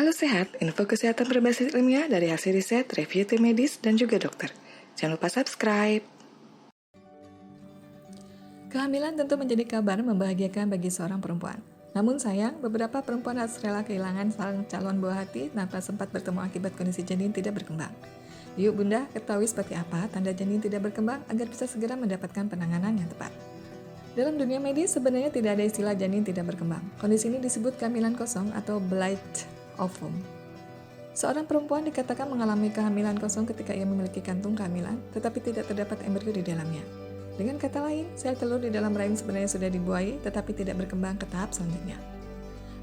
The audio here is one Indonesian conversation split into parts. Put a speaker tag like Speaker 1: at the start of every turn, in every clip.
Speaker 1: Halo Sehat, info kesehatan berbasis ilmiah dari hasil riset, review tim medis, dan juga dokter. Jangan lupa subscribe. Kehamilan tentu menjadi kabar membahagiakan bagi seorang perempuan. Namun sayang, beberapa perempuan harus rela kehilangan sang calon buah hati tanpa sempat bertemu akibat kondisi janin tidak berkembang. Yuk Bunda, ketahui seperti apa tanda janin tidak berkembang agar bisa segera mendapatkan penanganan yang tepat. Dalam dunia medis sebenarnya tidak ada istilah janin tidak berkembang. Kondisi ini disebut kehamilan kosong atau blight ovum. Seorang perempuan dikatakan mengalami kehamilan kosong ketika ia memiliki kantung kehamilan, tetapi tidak terdapat embrio di dalamnya. Dengan kata lain, sel telur di dalam rahim sebenarnya sudah dibuahi, tetapi tidak berkembang ke tahap selanjutnya.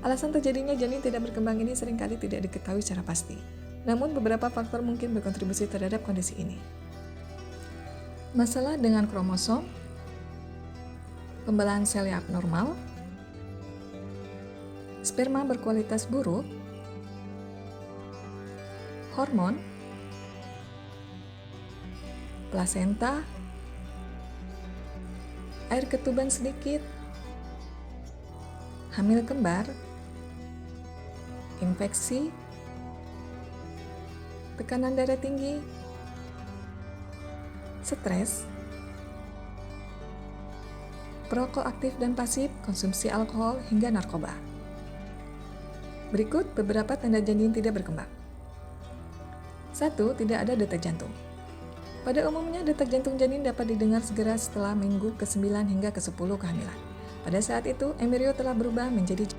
Speaker 1: Alasan terjadinya janin tidak berkembang ini seringkali tidak diketahui secara pasti. Namun beberapa faktor mungkin berkontribusi terhadap kondisi ini. Masalah dengan kromosom, pembelahan sel yang abnormal, sperma berkualitas buruk, hormon, plasenta, air ketuban sedikit, hamil kembar, infeksi, tekanan darah tinggi, stres, perokok aktif dan pasif, konsumsi alkohol, hingga narkoba. Berikut beberapa tanda janin tidak berkembang. 1. Tidak ada detak jantung. Pada umumnya, detak jantung janin dapat didengar segera setelah minggu ke-9 hingga ke-10 kehamilan. Pada saat itu, embrio telah berubah menjadi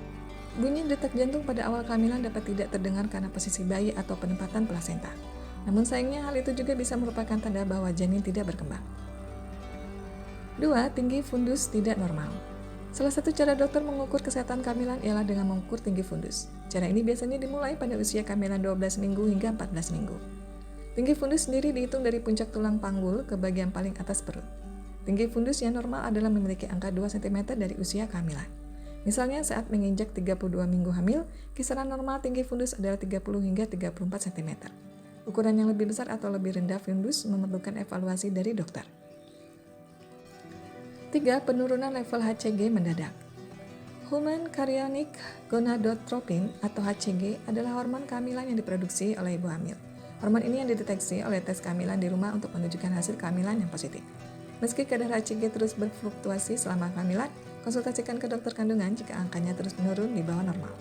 Speaker 1: bunyi detak jantung pada awal kehamilan dapat tidak terdengar karena posisi bayi atau penempatan plasenta. Namun sayangnya, hal itu juga bisa merupakan tanda bahwa janin tidak berkembang. 2. Tinggi fundus tidak normal. Salah satu cara dokter mengukur kesehatan kehamilan ialah dengan mengukur tinggi fundus. Cara ini biasanya dimulai pada usia kehamilan 12 minggu hingga 14 minggu. Tinggi fundus sendiri dihitung dari puncak tulang panggul ke bagian paling atas perut. Tinggi fundus yang normal adalah memiliki angka 2 cm dari usia kehamilan. Misalnya saat menginjak 32 minggu hamil, kisaran normal tinggi fundus adalah 30 hingga 34 cm. Ukuran yang lebih besar atau lebih rendah fundus memerlukan evaluasi dari dokter. 3. Penurunan level HCG mendadak. Human Chorionic Gonadotropin atau HCG adalah hormon kehamilan yang diproduksi oleh ibu hamil. Hormon ini yang dideteksi oleh tes kehamilan di rumah untuk menunjukkan hasil kehamilan yang positif. Meski kadar HCG terus berfluktuasi selama kehamilan, konsultasikan ke dokter kandungan jika angkanya terus menurun di bawah normal.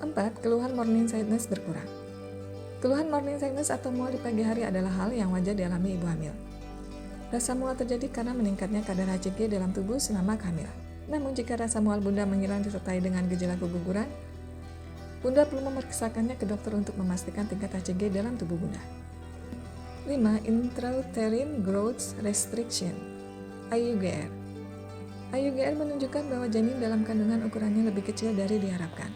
Speaker 1: 4. Keluhan morning sickness berkurang. Keluhan morning sickness atau mual di pagi hari adalah hal yang wajar dialami ibu hamil. Rasa mual terjadi karena meningkatnya kadar HCG dalam tubuh selama kehamilan. Namun jika rasa mual Bunda menghilang disertai dengan gejala keguguran, Bunda perlu memeriksakannya ke dokter untuk memastikan tingkat HCG dalam tubuh Bunda. 5. Intrauterine Growth Restriction (IUGR). IUGR menunjukkan bahwa janin dalam kandungan ukurannya lebih kecil dari diharapkan.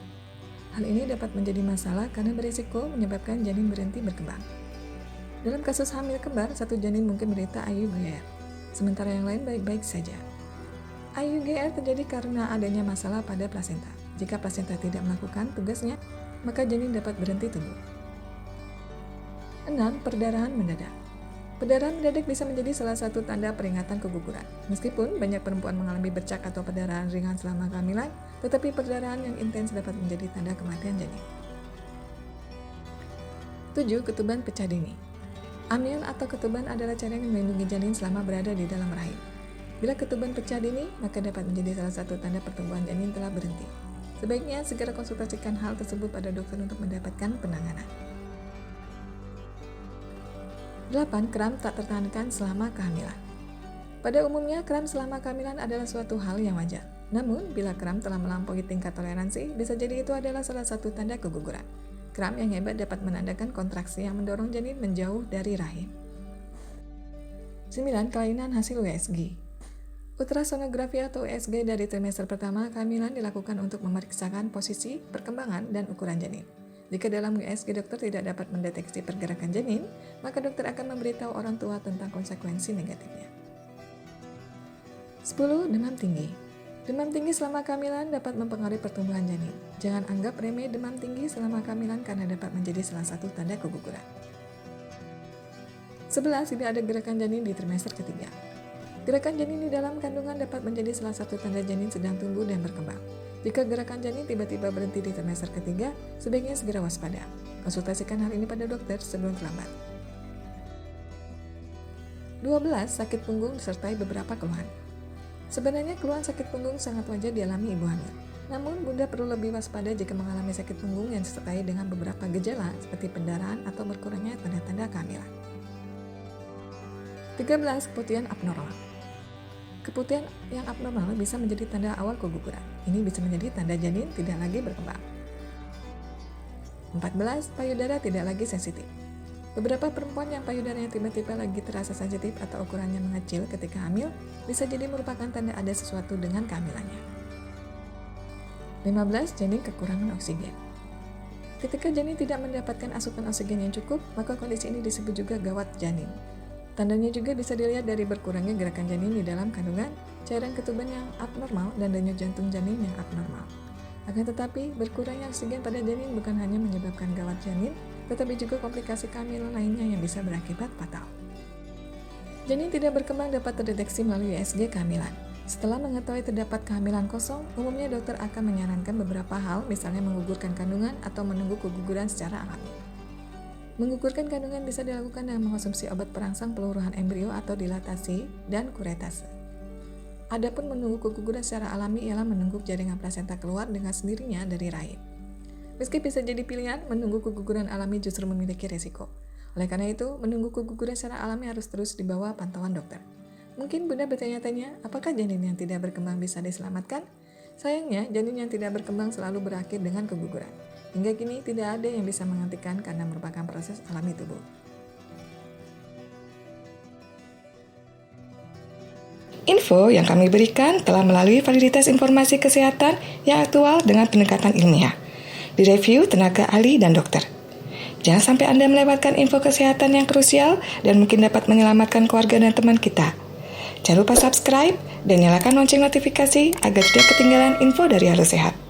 Speaker 1: Hal ini dapat menjadi masalah karena berisiko menyebabkan janin berhenti berkembang. Dalam kasus hamil kembar, satu janin mungkin menderita IUGR, sementara yang lain baik-baik saja. IUGR terjadi karena adanya masalah pada plasenta. Jika plasenta tidak melakukan tugasnya, maka janin dapat berhenti tumbuh. 6. Perdarahan mendadak. Perdarahan mendadak bisa menjadi salah satu tanda peringatan keguguran. Meskipun banyak perempuan mengalami bercak atau perdarahan ringan selama kehamilan, tetapi perdarahan yang intens dapat menjadi tanda kematian janin. 7. Ketuban pecah dini. Amion atau ketuban adalah cara yang melindungi janin selama berada di dalam rahim. Bila ketuban pecah dini, maka dapat menjadi salah satu tanda pertumbuhan janin telah berhenti. Sebaiknya segera konsultasikan hal tersebut pada dokter untuk mendapatkan penanganan. 8. Kram tak tertahankan selama kehamilan. Pada umumnya, kram selama kehamilan adalah suatu hal yang wajar. Namun, bila kram telah melampaui tingkat toleransi, bisa jadi itu adalah salah satu tanda keguguran. Kram yang hebat dapat menandakan kontraksi yang mendorong janin menjauh dari rahim. 9. Kelainan hasil USG. Ultrasonografi atau USG dari trimester pertama kehamilan dilakukan untuk memeriksakan posisi, perkembangan, dan ukuran janin. Jika dalam USG dokter tidak dapat mendeteksi pergerakan janin, maka dokter akan memberitahu orang tua tentang konsekuensi negatifnya. 10. Demam tinggi. Demam tinggi selama kehamilan dapat mempengaruhi pertumbuhan janin. Jangan anggap remeh demam tinggi selama kehamilan karena dapat menjadi salah satu tanda keguguran. 11. Tidak ada gerakan janin di trimester ketiga. Gerakan janin di dalam kandungan dapat menjadi salah satu tanda janin sedang tumbuh dan berkembang. Jika gerakan janin tiba-tiba berhenti di trimester ketiga, sebaiknya segera waspada. Konsultasikan hal ini pada dokter sebelum terlambat. 12. Sakit punggung disertai beberapa keluhan. Sebenarnya keluhan sakit punggung sangat wajar dialami ibu hamil. Namun, Bunda perlu lebih waspada jika mengalami sakit punggung yang disertai dengan beberapa gejala seperti pendarahan atau berkurangnya tanda-tanda kehamilan. 13. Keputihan abnormal. Keputihan yang abnormal bisa menjadi tanda awal keguguran. Ini bisa menjadi tanda janin tidak lagi berkembang. 14. Payudara tidak lagi sensitif. Beberapa perempuan yang payudaranya tiba-tiba lagi terasa sensitif atau ukurannya mengecil ketika hamil bisa jadi merupakan tanda ada sesuatu dengan kehamilannya. 15. Janin kekurangan oksigen. Ketika janin tidak mendapatkan asupan oksigen yang cukup, maka kondisi ini disebut juga gawat janin. Tandanya juga bisa dilihat dari berkurangnya gerakan janin di dalam kandungan, cairan ketuban yang abnormal, dan denyut jantung janin yang abnormal. Akan tetapi, berkurangnya oksigen pada janin bukan hanya menyebabkan gawat janin, tetapi juga komplikasi kehamilan lainnya yang bisa berakibat fatal. Janin tidak berkembang dapat terdeteksi melalui USG kehamilan. Setelah mengetahui terdapat kehamilan kosong, umumnya dokter akan menyarankan beberapa hal, misalnya menggugurkan kandungan atau menunggu keguguran secara alami. Menggugurkan kandungan bisa dilakukan dengan mengkonsumsi obat perangsang peluruhan embrio atau dilatasi dan kuretase. Adapun menunggu keguguran secara alami ialah menunggu jaringan plasenta keluar dengan sendirinya dari rahim. Meski bisa jadi pilihan, menunggu keguguran alami justru memiliki resiko. Oleh karena itu, menunggu keguguran secara alami harus terus di bawah pantauan dokter. Mungkin Bunda bertanya-tanya, apakah janin yang tidak berkembang bisa diselamatkan? Sayangnya, janin yang tidak berkembang selalu berakhir dengan keguguran. Hingga kini tidak ada yang bisa menghentikan karena merupakan proses alami tubuh. Info yang kami berikan telah melalui validitas informasi kesehatan yang aktual dengan pendekatan ilmiah, direview tenaga ahli dan dokter. Jangan sampai Anda melewatkan info kesehatan yang krusial dan mungkin dapat menyelamatkan keluarga dan teman kita. Jangan lupa subscribe dan nyalakan lonceng notifikasi agar tidak ketinggalan info dari Halo Sehat.